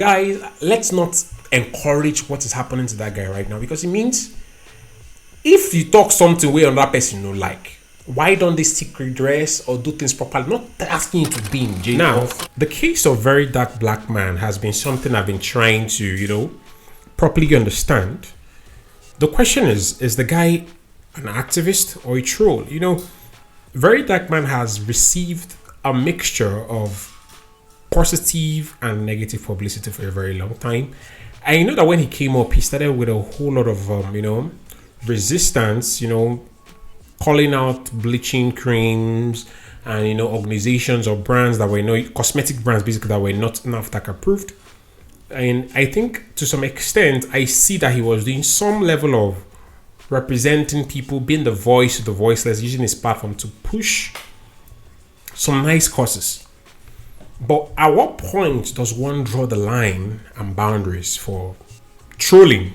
Guys, let's not encourage what is happening to that guy right now, because it means if you talk something way on that person you know, like, why don't they stick redress or do things properly? Not asking you to be in jail. Now, the case of Very Dark Black Man has been something I've been trying to, properly understand. The question is the guy an activist or a troll? Very Dark Man has received a mixture of positive and negative publicity for a very long time. And you know that when he came up, he started with a whole lot of, resistance, calling out bleaching creams and, organizations or brands that were, cosmetic brands basically that were not NAFDAC approved. And I think to some extent, I see that he was doing some level of representing people, being the voice of the voiceless, using his platform to push some nice causes. But at what point does one draw the line and boundaries for trolling?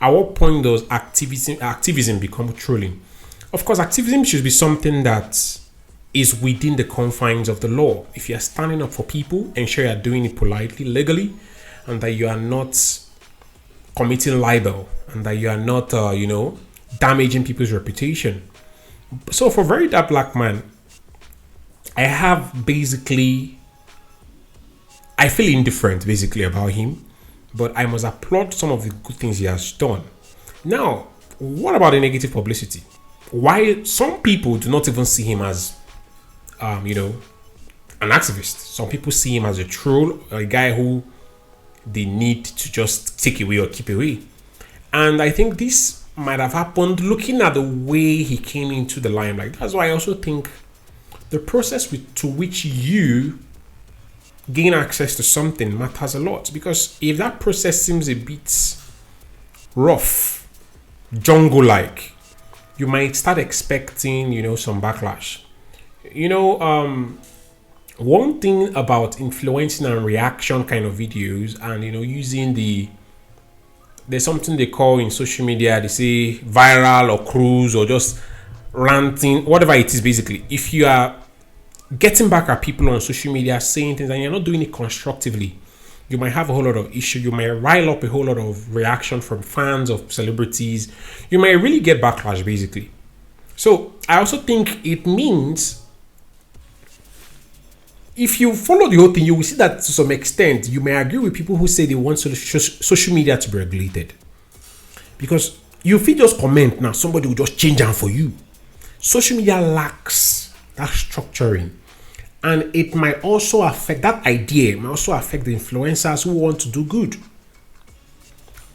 At what point does activism become trolling? Of course, activism should be something that is within the confines of the law. If you are standing up for people, ensure you are doing it politely, legally, and that you are not committing libel and that you are not, damaging people's reputation. So for Very Dark Black Man, I feel indifferent basically about him, but I must applaud some of the good things he has done. Now, what about the negative publicity? Why some people do not even see him as, an activist. Some people see him as a troll, a guy who they need to just take away or keep away. And I think this might have happened looking at the way he came into the limelight. That's why I also think the process to which you gain access to something matters a lot. Because if that process seems a bit rough, jungle-like, you might start expecting, some backlash. One thing about influencing and reaction kind of videos and, using there's something they call in social media, they say viral or cruise or just ranting, whatever it is basically. If you are getting back at people on social media saying things and you're not doing it constructively, you might have a whole lot of issue. You might rile up a whole lot of reaction from fans of celebrities. You might really get backlash basically. So I also think it means if you follow the whole thing, you will see that to some extent you may agree with people who say they want social media to be regulated, because you feel just comment now, somebody will just change them for you. Social media lacks that structuring, and it might also affect that idea. It might also affect the influencers who want to do good.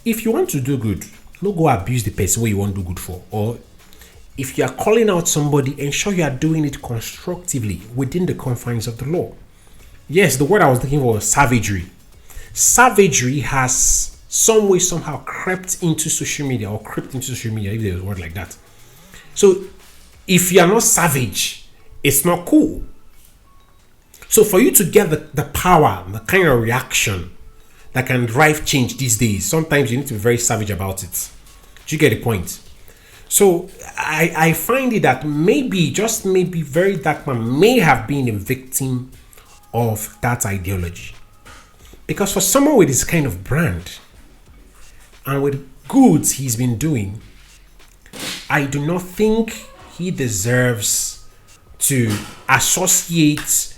If you want to do good, don't go abuse the person where you want to do good for. Or if you are calling out somebody, ensure you are doing it constructively within the confines of the law. Yes, the word I was looking for was savagery. Savagery has some way somehow crept into social media, if there's a word like that. So if you are not savage, it's not cool. So for you to get the power, the kind of reaction that can drive change these days, sometimes you need to be very savage about it. Do you get the point? So I find it that maybe, just maybe, Very Dark Man may have been a victim of that ideology. Because for someone with this kind of brand and with goods he's been doing, I do not think he deserves to associate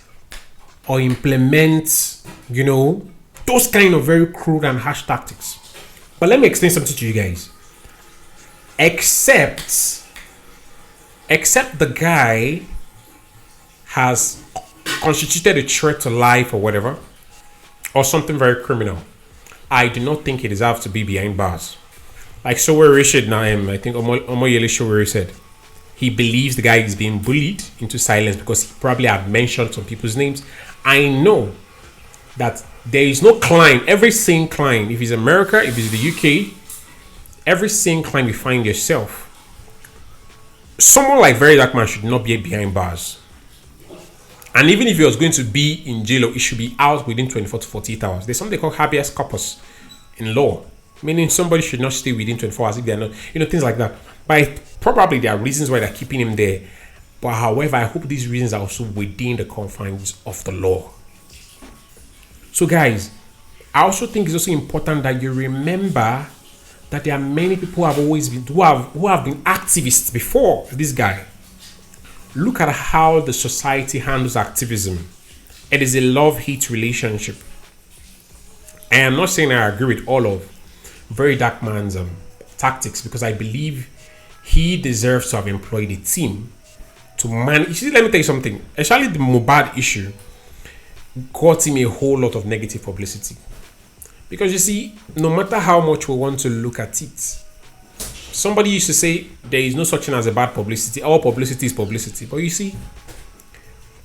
or implement, those kind of very crude and harsh tactics. But let me explain something to you guys. Except the guy has constituted a threat to life or whatever, or something very criminal, I do not think he deserves to be behind bars. Like Sowore said now, I think Omoyele Sowore said, he believes the guy is being bullied into silence because he probably had mentioned some people's names. I know that there is no client, every same client, if it's America, if it's the UK, every same client you find yourself, someone like Very Dark Man should not be behind bars. And even if he was going to be in jail, he should be out within 24 to 48 hours. There's something called habeas corpus in law, meaning somebody should not stay within 24 hours if they're not, things like that. But probably there are reasons why they're keeping him there. But however, I hope these reasons are also within the confines of the law. So guys, I also think it's also important that you remember that there are many people who have been activists before this guy. Look at how the society handles activism. It is a love-hate relationship. I am not saying I agree with all of Very Dark Man's tactics, because I believe he deserves to have employed a team to man. You see, let me tell you something. Especially the Mohbad issue got him a whole lot of negative publicity. Because you see, no matter how much we want to look at it, somebody used to say there is no such thing as a bad publicity. All publicity is publicity. But you see,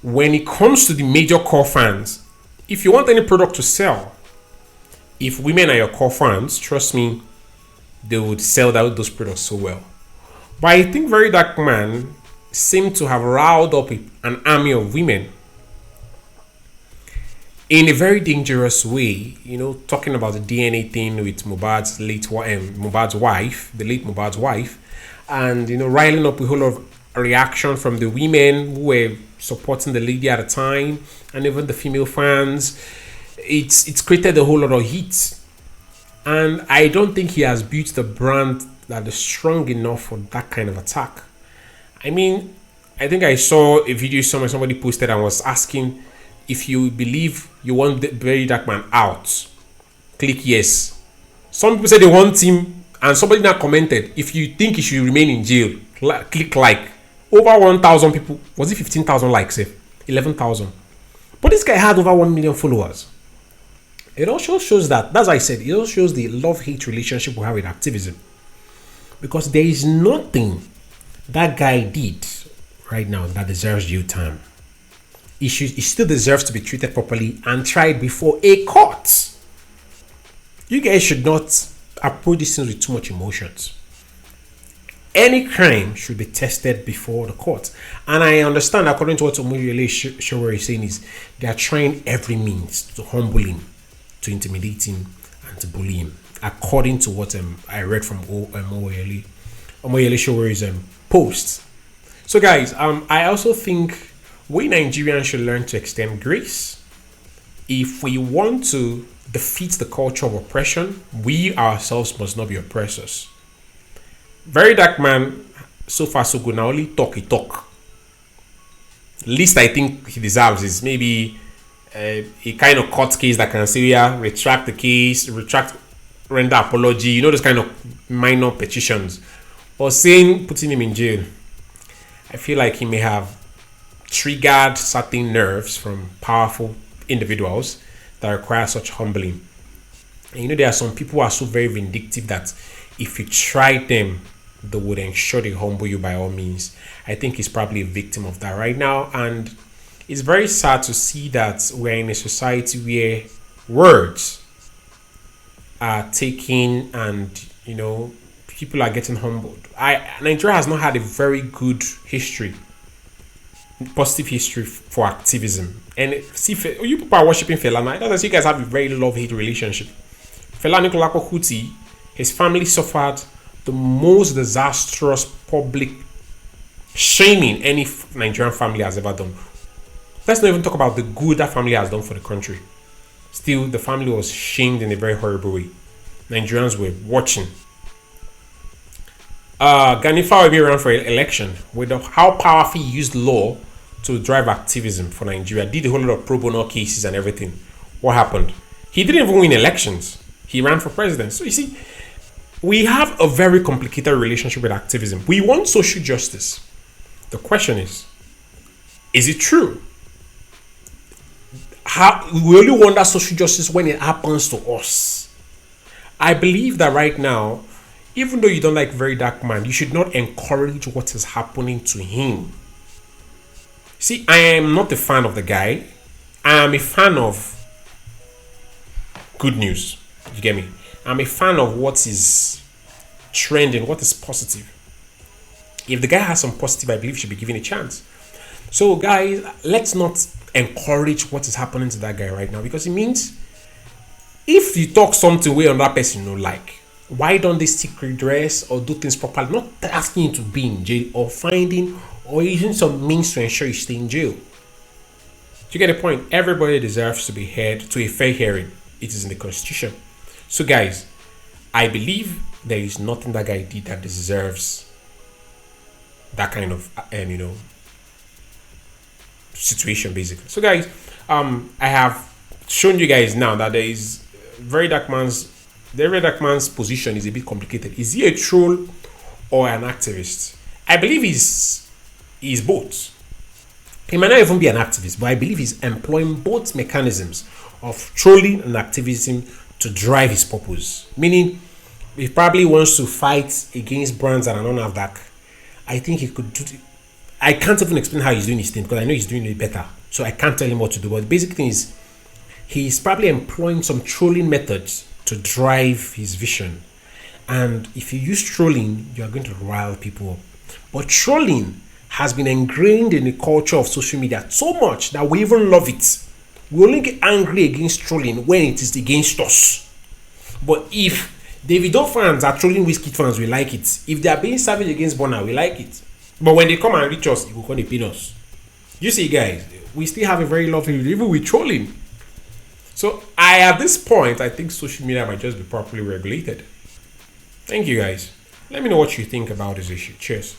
when it comes to the major core fans, if you want any product to sell, if women are your core fans, trust me, they would sell those products so well. But I think Very Dark Man seemed to have riled up an army of women in a very dangerous way, talking about the DNA thing with Mohbad's wife, the late Mohbad's wife, and riling up a whole lot of reaction from the women who were supporting the lady at the time, and even the female fans. It's created a whole lot of heat, and I don't think he has built the brand that is strong enough for that kind of attack. I mean, I think I saw a video somebody posted and was asking, if you believe you want the Very Dark Man out, click yes. Some people said they want him, and somebody now commented, if you think he should remain in jail, click like. Over 1,000 people. Was it 15,000 likes? 11,000. But this guy had over 1 million followers. It also shows that, that's why I said, it also shows the love-hate relationship we have with activism. Because there is nothing that guy did right now that deserves jail time. He still deserves to be treated properly and tried before a court. You guys should not approach these things with too much emotions. Any crime should be tested before the court. And I understand, according to what Omoyele Sowore is saying, is they are trying every means to humble him, to intimidate him, and to bully him. According to what I read from Omoyele Sowore's post. So guys, I also think we Nigerians should learn to extend grace. If we want to defeat the culture of oppression, we ourselves must not be oppressors. Very Dark Man, so far so good. Now only talk. Least I think he deserves is maybe a kind of court case that can say, yeah, retract the case, render apology, those kind of minor petitions. Or putting him in jail, I feel like he may have triggered certain nerves from powerful individuals that require such humbling. And there are some people who are so very vindictive that if you try them, they would ensure they humble you by all means. I think he's probably a victim of that right now, and it's very sad to see that we're in a society where words are taken and people are getting humbled. Nigeria has not had a very good history, positive history for activism. And see, you people are worshiping Fela now. That's you guys have a very love-hate relationship. Fela Anikulapo Kuti, his family suffered the most disastrous public shaming any Nigerian family has ever done. Let's not even talk about the good that family has done for the country. Still, the family was shamed in a very horrible way. Nigerians were watching. Gani Fawebi ran for election with how powerful he used law to drive activism for Nigeria. Did a whole lot of pro bono cases and everything. What happened? He didn't even win elections. He ran for president. So you see, we have a very complicated relationship with activism. We want social justice. The question is it true? We only want that social justice when it happens to us. I believe that right now, even though you don't like Very Dark Man, you should not encourage what is happening to him. See, I am not a fan of the guy. I am a fan of good news. You get me? I'm a fan of what is trending, what is positive. If the guy has some positive, I believe he should be given a chance. So guys, let's not encourage what is happening to that guy right now, because it means if you talk something way on that person you don't like, why don't they seek redress or do things properly? Not asking you to be in jail or finding or using some means to ensure you stay in jail. You get the point? Everybody deserves to be heard to a fair hearing. it is in the constitution. So guys, I believe there is nothing that guy did that deserves that kind of situation basically. So guys, I have shown you guys now that there is very dark man's the very dark man's position is a bit complicated. Is he a troll or an activist? I believe he's both. He might not even be an activist, but I believe he's employing both mechanisms of trolling and activism to drive his purpose. Meaning, he probably wants to fight against brands that are non-NAFDAC. I think he could do it. I can't even explain how he's doing his thing because I know he's doing it better. So I can't tell him what to do. But the basic thing is he's probably employing some trolling methods to drive his vision. And if you use trolling, you are going to rile people up. But trolling has been ingrained in the culture of social media so much that we even love it. We only get angry against trolling when it is against us. But if Davido fans are trolling Wizkid fans, we like it. If they are being savage against Burna, we like it. But when they come and reach us, it will come to pin us. You see, guys, we still have a very lovely even with trolling. So at this point, I think social media might just be properly regulated. Thank you, guys. Let me know what you think about this issue. Cheers.